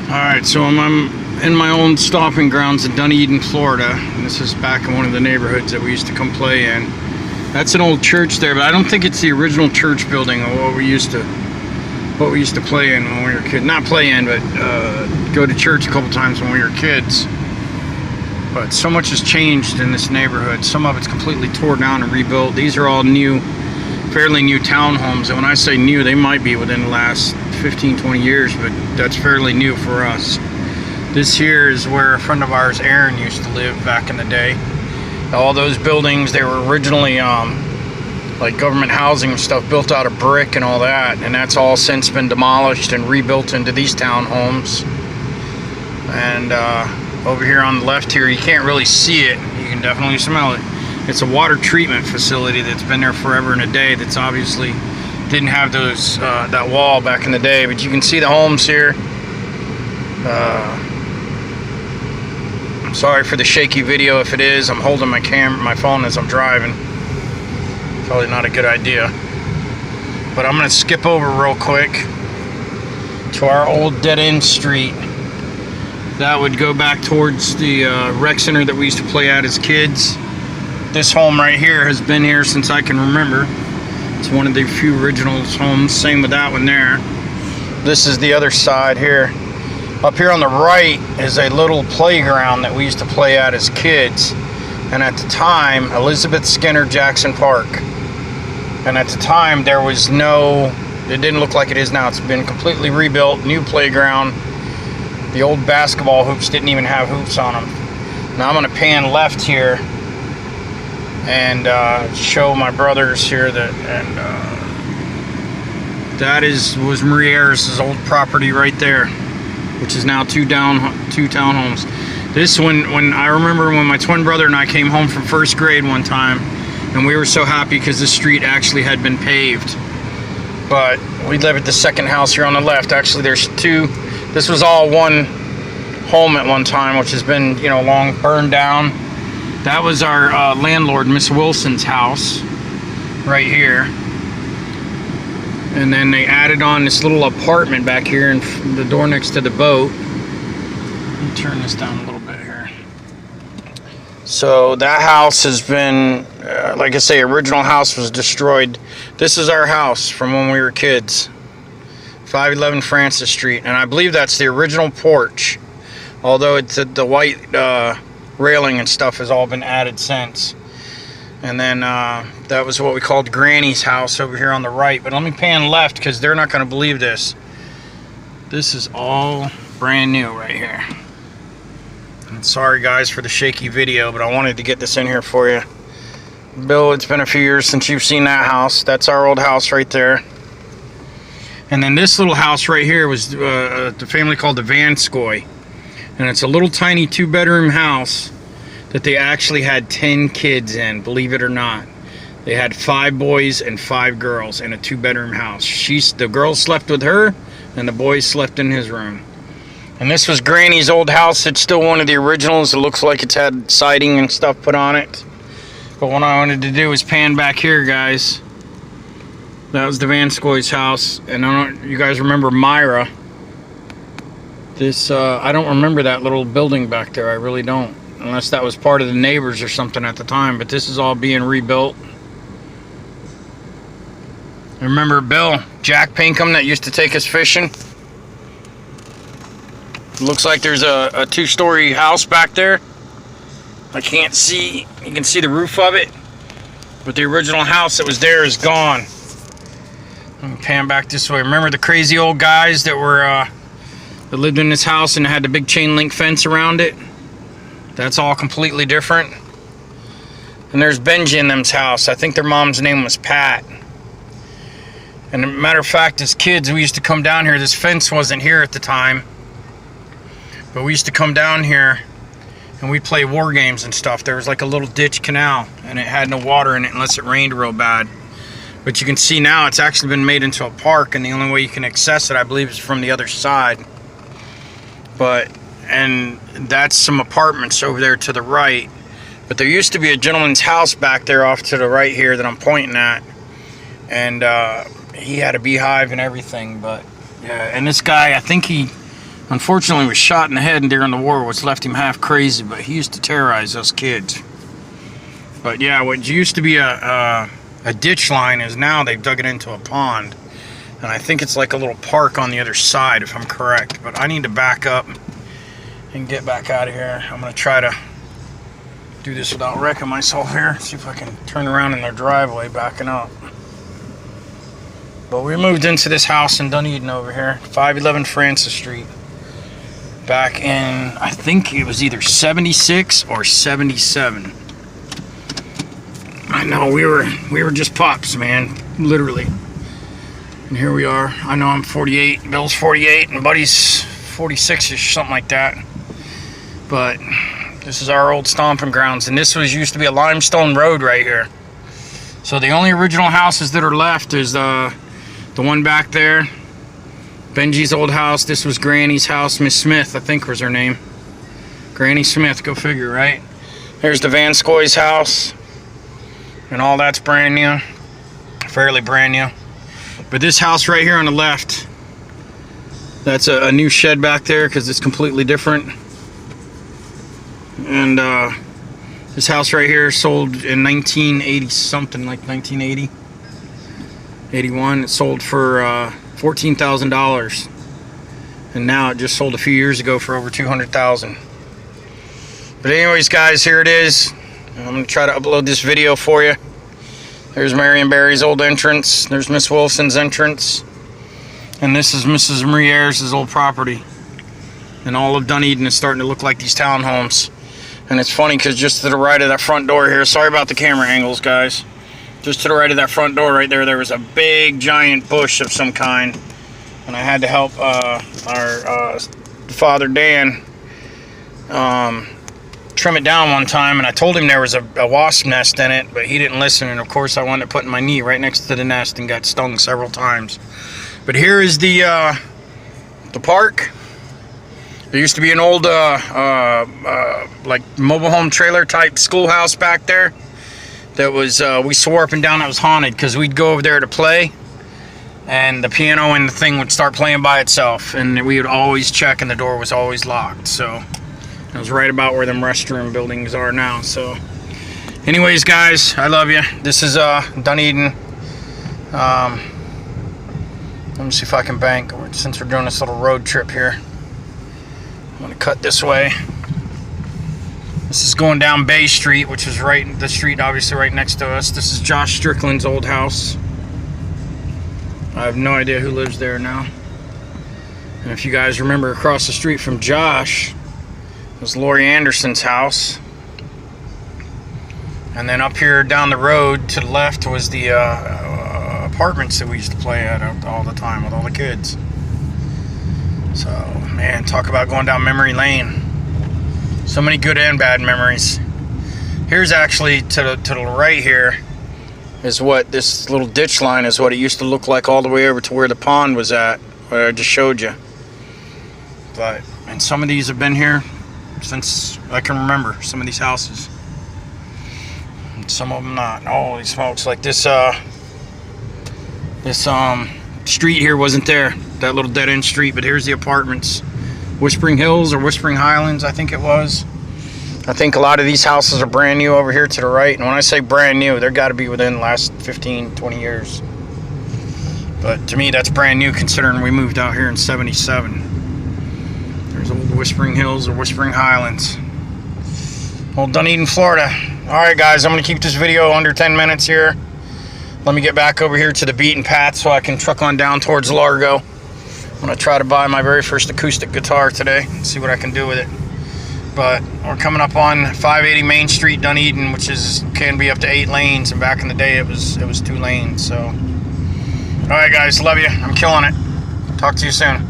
Alright, so I'm in my own stomping grounds in Dunedin, Florida. And this is back in one of the neighborhoods that we used to come play in. That's an old church there, but I don't think it's the original church building or what we used to play in when we were kids. Not play in, but go to church a couple times when we were kids. But so much has changed in this neighborhood. Some of it's completely torn down and rebuilt. These are all new, fairly new townhomes. And when I say new, they might be within the last 15-20 years, but that's fairly new for us. This here is where a friend of ours, Aaron, used to live back in the day. All those buildings, they were originally like government housing and stuff, built out of brick and all that, and that's all since been demolished and rebuilt into these townhomes. And over here on the left here, you can't really see it, you can definitely smell it. It's a water treatment facility that's been there forever and a day. That's obviously didn't have those that wall back in the day, but you can see the homes here. I'm sorry for the shaky video if it is. I'm holding my phone as I'm driving. Probably not a good idea. But I'm gonna skip over real quick to our old dead-end street. That would go back towards the rec center that we used to play at as kids. This home right here has been here since I can remember. It's one of the few original homes. Same with that one there. This is the other side here. Up here on the right is a little playground that we used to play at as kids. And at the time, Elizabeth Skinner Jackson Park. And at the time, there was no, it didn't look like it is now. It's been completely rebuilt, new playground. The old basketball hoops didn't even have hoops on them. Now I'm gonna pan left here and show my brothers here that, and that was Marie Harris's old property right there, which is now two townhomes. This one, when I remember when my twin brother and I came home from first grade one time, and we were so happy because the street actually had been paved. But we live at the second house here on the left. Actually, there's two. This was all one home at one time, which has been, you know, long burned down. That was our landlord, Miss Wilson's house, right here. And then they added on this little apartment back here in the door next to the boat. Let me turn this down a little bit here. So that house has been, like I say, original house was destroyed. This is our house from when we were kids. 511 Francis Street, and I believe that's the original porch. Although it's the white railing and stuff has all been added since. And then that was what we called Granny's house over here on the right. But let me pan left because they're not going to believe this. This is all brand new right here. And sorry guys for the shaky video, but I wanted to get this in here for you. Bill, it's been a few years since you've seen that house. That's our old house right there. And then this little house right here was the family called the Vanskoy. And it's a little tiny 2-bedroom house that they actually had 10 kids in, believe it or not. They had 5 boys and 5 girls in a 2-bedroom house. The girls slept with her, and the boys slept in his room. And this was Granny's old house. It's still one of the originals. It looks like it's had siding and stuff put on it. But what I wanted to do was pan back here, guys. That was the Vanskoy's house. And I don't, you guys remember Myra. This, I don't remember that little building back there. I really don't. Unless that was part of the neighbors or something at the time. But this is all being rebuilt. I remember Bill, Jack Pinkham, that used to take us fishing. Looks like there's a 2-story house back there. I can't see, you can see the roof of it. But the original house that was there is gone. Let me pan back this way. Remember the crazy old guys that were that lived in this house and had the big chain link fence around it? That's all completely different. And there's Benji and them's house. I think their mom's name was Pat. And a matter of fact, as kids, we used to come down here. This fence wasn't here at the time, but we used to come down here and we'd play war games and stuff. There was like a little ditch canal, and it had no water in it unless it rained real bad. But you can see now it's actually been made into a park, and the only way you can access it, I believe, is from the other side. And that's some apartments over there to the right. But there used to be a gentleman's house back there off to the right here that I'm pointing at. And he had a beehive and everything. But yeah, and this guy, I think he Unfortunately, he was shot in the head during the war, which left him half crazy, but he used to terrorize us kids. But yeah, what used to be a ditch line is now they've dug it into a pond. And I think it's like a little park on the other side, if I'm correct. But I need to back up and get back out of here. I'm going to try to do this without wrecking myself here. See if I can turn around in their driveway backing up. But we moved into this house in Dunedin over here, 511 Francis Street. Back in, I think it was either 76 or 77. I know, we were just pups, man, literally. And here we are. I know I'm 48, Bill's 48, and Buddy's 46-ish, something like that. But this is our old stomping grounds, and this used to be a limestone road right here. So the only original houses that are left is the one back there, Benji's old house. This was Granny's house. Miss Smith, I think was her name. Granny Smith, go figure, right? There's the Van Scoy's house. And all that's brand new. Fairly brand new. But this house right here on the left, that's a new shed back there because it's completely different. And this house right here sold in 1980 something, like 1980. 81. It sold for $14,000, and now it just sold a few years ago for over $200,000. But anyways, guys, here it is. I'm gonna try to upload this video for you. There's Marion Barry's old entrance. There's Miss Wilson's entrance, and this is Mrs. Marie Ayers' old property. And all of Dunedin is starting to look like these townhomes. And it's funny because just to the right of that front door here, sorry about the camera angles, guys. Just to the right of that front door right there, there was a big giant bush of some kind. And I had to help our father Dan trim it down one time. And I told him there was a wasp nest in it, but he didn't listen. And of course I wound up putting my knee right next to the nest and got stung several times. But here is the park. There used to be an old like mobile home trailer type schoolhouse back there. That was, we swore up and down that was haunted because we'd go over there to play and the piano and the thing would start playing by itself, and we would always check and the door was always locked. So it was right about where them restroom buildings are now. So anyways, guys, I love you. This is Dunedin. Let me see if I can bank since we're doing this little road trip here. I'm going to cut this way. This is going down Bay Street, which is right, the street obviously right next to us. This is Josh Strickland's old house. I have no idea who lives there now. And if you guys remember, across the street from Josh was Laurie Anderson's house. And then up here down the road to the left was the apartments that we used to play at all the time with all the kids. So, man, talk about going down memory lane. So many good and bad memories. Here's actually to the right here is what this little ditch line is, what it used to look like all the way over to where the pond was at, where I just showed you. But, and some of these have been here since I can remember, some of these houses. And some of them not. Holy smokes, like this street here wasn't there, that little dead end street, but here's the apartments. Whispering Hills or Whispering Highlands, I think it was. I think a lot of these houses are brand new over here to the right. And when I say brand new, they've got to be within the last 15, 20 years. But to me, that's brand new considering we moved out here in 77. There's old Whispering Hills or Whispering Highlands. Old Dunedin, Florida. Alright guys, I'm going to keep this video under 10 minutes here. Let me get back over here to the beaten path so I can truck on down towards Largo. I'm going to try to buy my very first acoustic guitar today and see what I can do with it. But we're coming up on 580 Main Street, Dunedin, which can be up to 8 lanes, and back in the day it was 2 lanes. So, all right, guys, love you. I'm killing it. Talk to you soon.